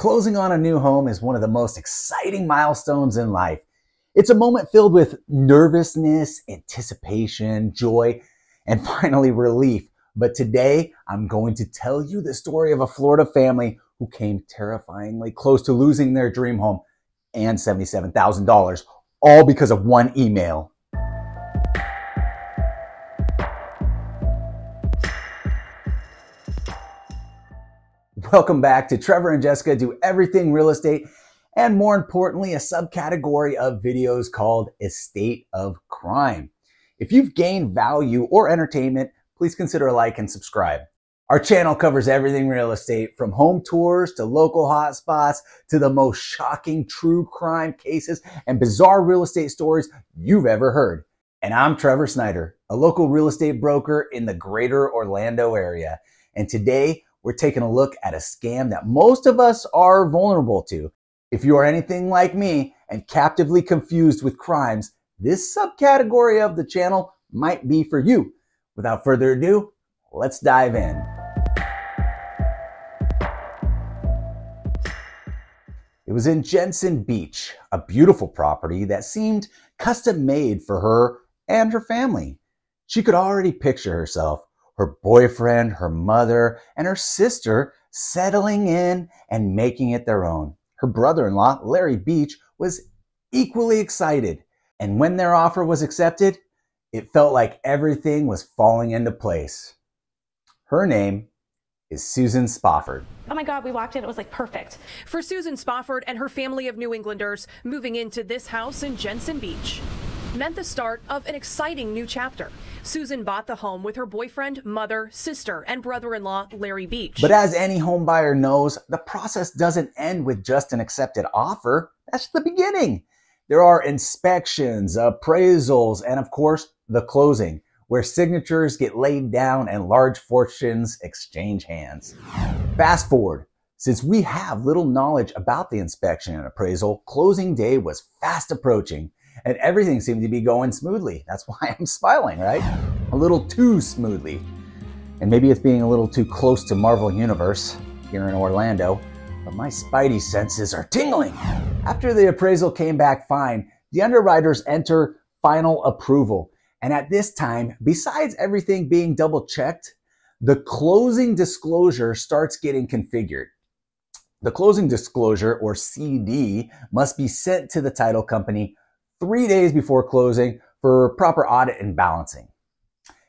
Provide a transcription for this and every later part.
Closing on a new home is one of the most exciting milestones in life. It's a moment filled with nervousness, anticipation, joy, and finally relief. But today, I'm going to tell you the story of a Florida family who came terrifyingly close to losing their dream home and $77,000, all because of one email. Welcome back to Trevor and Jessica Do Everything Real Estate, and more importantly, a subcategory of videos called Estate of Crime. If you've gained value or entertainment, please consider a like and subscribe. Our channel covers everything real estate, from home tours to local hotspots to the most shocking true crime cases and bizarre real estate stories you've ever heard. And I'm Trevor Snyder, a local real estate broker in the greater Orlando area. And today, we're taking a look at a scam that most of us are vulnerable to. If you are anything like me and captively confused with crimes, this subcategory of the channel might be for you. Without further ado, let's dive in. It was in Jensen Beach, a beautiful property that seemed custom made for her and her family. She could already picture herself, her boyfriend, her mother, and her sister settling in and making it their own. Her brother-in-law, Larry Beach, was equally excited. And when their offer was accepted, it felt like everything was falling into place. Her name is Susan Spofford. Oh my God, we walked in, it was like perfect. For Susan Spofford and her family of New Englanders, moving into this house in Jensen Beach meant the start of an exciting new chapter. Susan bought the home with her boyfriend, mother, sister, and brother-in-law, Larry Beach. But as any home buyer knows, the process doesn't end with just an accepted offer. That's the beginning. There are inspections, appraisals, and of course, the closing, where signatures get laid down and large fortunes exchange hands. Fast forward. Since we have little knowledge about the inspection and appraisal, closing day was fast approaching. And everything seemed to be going smoothly. That's why I'm smiling, right? A little too smoothly. And maybe it's being a little too close to Marvel Universe here in Orlando, but my spidey senses are tingling. After the appraisal came back fine, the underwriters enter final approval. And at this time, besides everything being double checked, the closing disclosure starts getting configured. The closing disclosure, or CD, must be sent to the title company 3 days before closing for proper audit and balancing.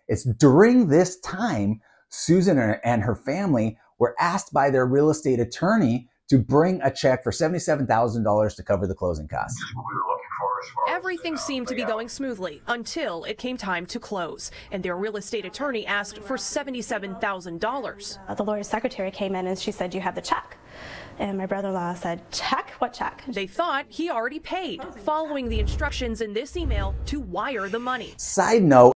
It's during this time, Susan and her family were asked by their real estate attorney to bring a check for $77,000 to cover the closing costs. Everything seemed to be going smoothly until it came time to close, and their real estate attorney asked for $77,000. The lawyer's secretary came in and she said, "You have the check." And my brother-in-law said, "Check? What check?" They thought he already paid, following the instructions in this email to wire the money. Side note,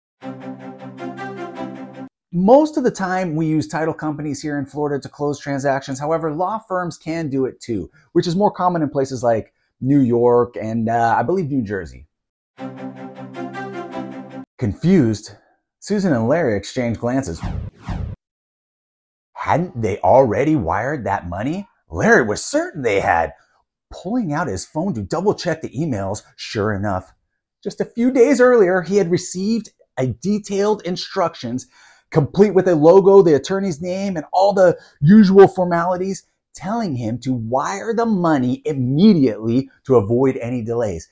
most of the time we use title companies here in Florida to close transactions. However, law firms can do it too, which is more common in places like New York and I believe New Jersey. Confused, Susan and Larry exchanged glances. Hadn't they already wired that money? Larry was certain they had. Pulling out his phone to double check the emails, sure enough, just a few days earlier, he had received a detailed instructions, complete with a logo, the attorney's name, and all the usual formalities, telling him to wire the money immediately to avoid any delays.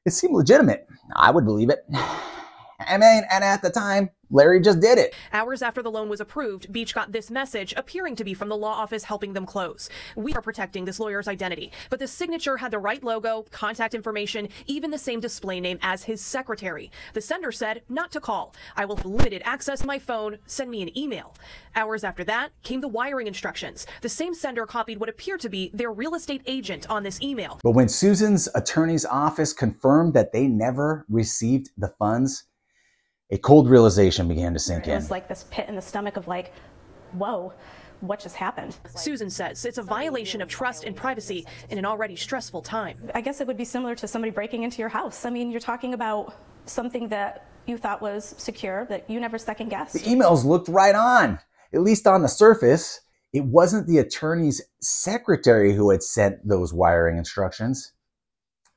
It seemed legitimate. I would believe it. I mean, and at the time, Larry just did it. Hours after the loan was approved, Beach got this message appearing to be from the law office helping them close. "We are protecting this lawyer's identity." But the signature had the right logo, contact information, even the same display name as his secretary. The sender said not to call. "I will have limited access to my phone. Send me an email." Hours after that came the wiring instructions. The same sender copied what appeared to be their real estate agent on this email. But when Susan's attorney's office confirmed that they never received the funds, a cold realization began to sink in. It was like this pit in the stomach of like, whoa, what just happened? Susan says it's a violation of trust and privacy in an already stressful time. I guess it would be similar to somebody breaking into your house. I mean, you're talking about something that you thought was secure, that you never second guessed. The emails looked right on, at least on the surface. It wasn't the attorney's secretary who had sent those wiring instructions.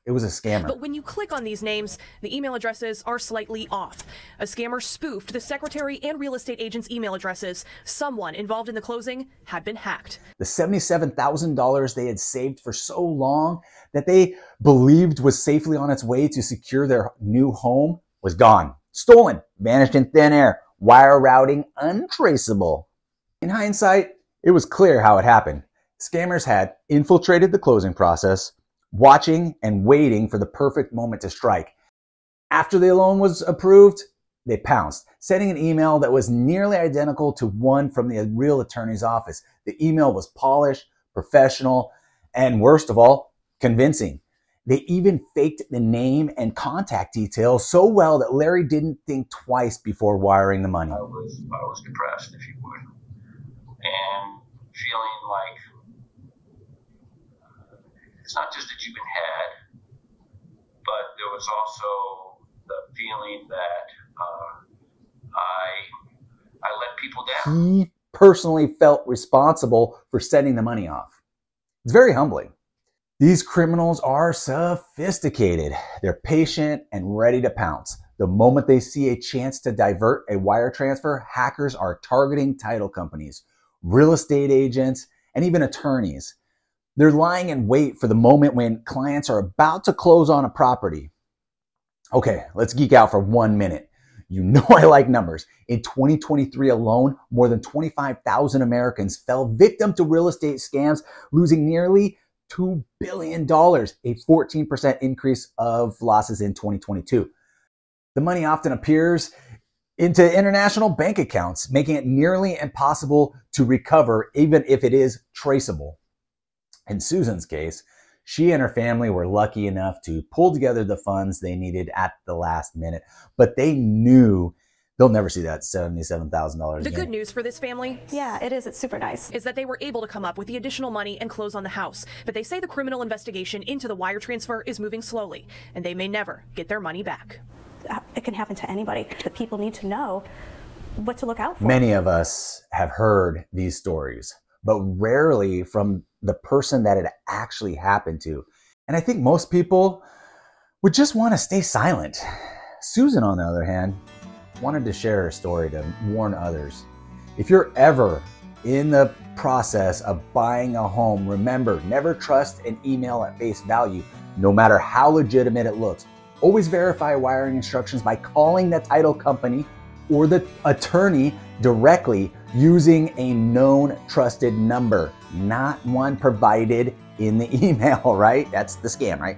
It was a scammer. But when you click on these names, the email addresses are slightly off. A scammer spoofed the secretary and real estate agent's email addresses. Someone involved in the closing had been hacked. The $77,000 they had saved for so long that they believed was safely on its way to secure their new home was gone. Stolen, vanished in thin air, wire routing untraceable. In hindsight, it was clear how it happened. Scammers had infiltrated the closing process, watching and waiting for the perfect moment to strike. After the loan was approved, they pounced, sending an email that was nearly identical to one from the real attorney's office. The email was polished, professional, and worst of all, convincing. They even faked the name and contact details so well that Larry didn't think twice before wiring the money. I was depressed, if you would, and feeling like it's not just that you've been had, but there was also the feeling that I let people down. He personally felt responsible for sending the money off. It's very humbling. These criminals are sophisticated. They're patient and ready to pounce. The moment they see a chance to divert a wire transfer, hackers are targeting title companies, real estate agents, and even attorneys. They're lying in wait for the moment when clients are about to close on a property. Okay, let's geek out for 1 minute. You know I like numbers. In 2023 alone, more than 25,000 Americans fell victim to real estate scams, losing nearly $2 billion, a 14% increase of losses in 2022. The money often appears into international bank accounts, making it nearly impossible to recover, even if it is traceable. In Susan's case, she and her family were lucky enough to pull together the funds they needed at the last minute, but they knew they'll never see that $77,000 again. The good news for this family, Yeah, it is. It's super nice. is that they were able to come up with the additional money and close on the house. But they say the criminal investigation into the wire transfer is moving slowly, and they may never get their money back. It can happen to anybody. The people need to know what to look out for. Many of us have heard these stories, but rarely from the person that it actually happened to. And I think most people would just want to stay silent. Susan, on the other hand, wanted to share her story to warn others. If you're ever in the process of buying a home, remember, never trust an email at face value, no matter how legitimate it looks. Always verify wiring instructions by calling the title company or the attorney directly using a known trusted number, not one provided in the email, right? That's the scam, right?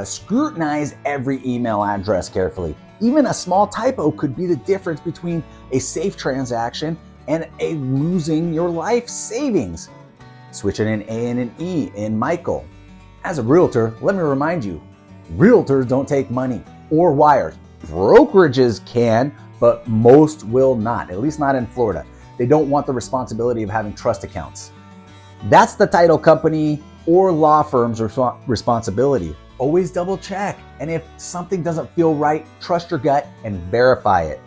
Scrutinize every email address carefully. Even a small typo could be the difference between a safe transaction and a losing your life savings. Switch in an A and an E in Michael. As a realtor, let me remind you, realtors don't take money or wires. Brokerages can, but most will not, at least not in Florida. They don't want the responsibility of having trust accounts. That's the title company or law firm's responsibility. Always double check. And if something doesn't feel right, trust your gut and verify it.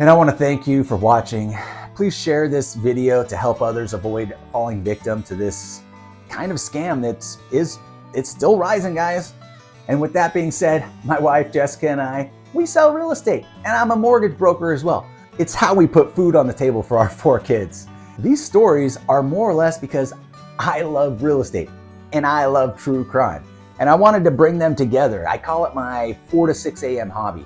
And I want to thank you for watching. Please share this video to help others avoid falling victim to this kind of scam it's still rising, guys. And with that being said, my wife Jessica and I, we sell real estate, and I'm a mortgage broker as well. It's how we put food on the table for our 4 kids. These stories are more or less because I love real estate and I love true crime. And I wanted to bring them together. I call it my 4 to 6 a.m. hobby.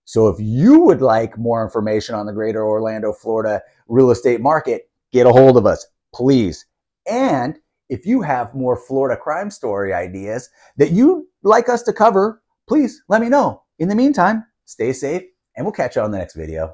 So if you would like more information on the greater Orlando, Florida real estate market, get a hold of us, please. And if you have more Florida crime story ideas that you'd like us to cover, please let me know. In the meantime, stay safe and we'll catch you on the next video.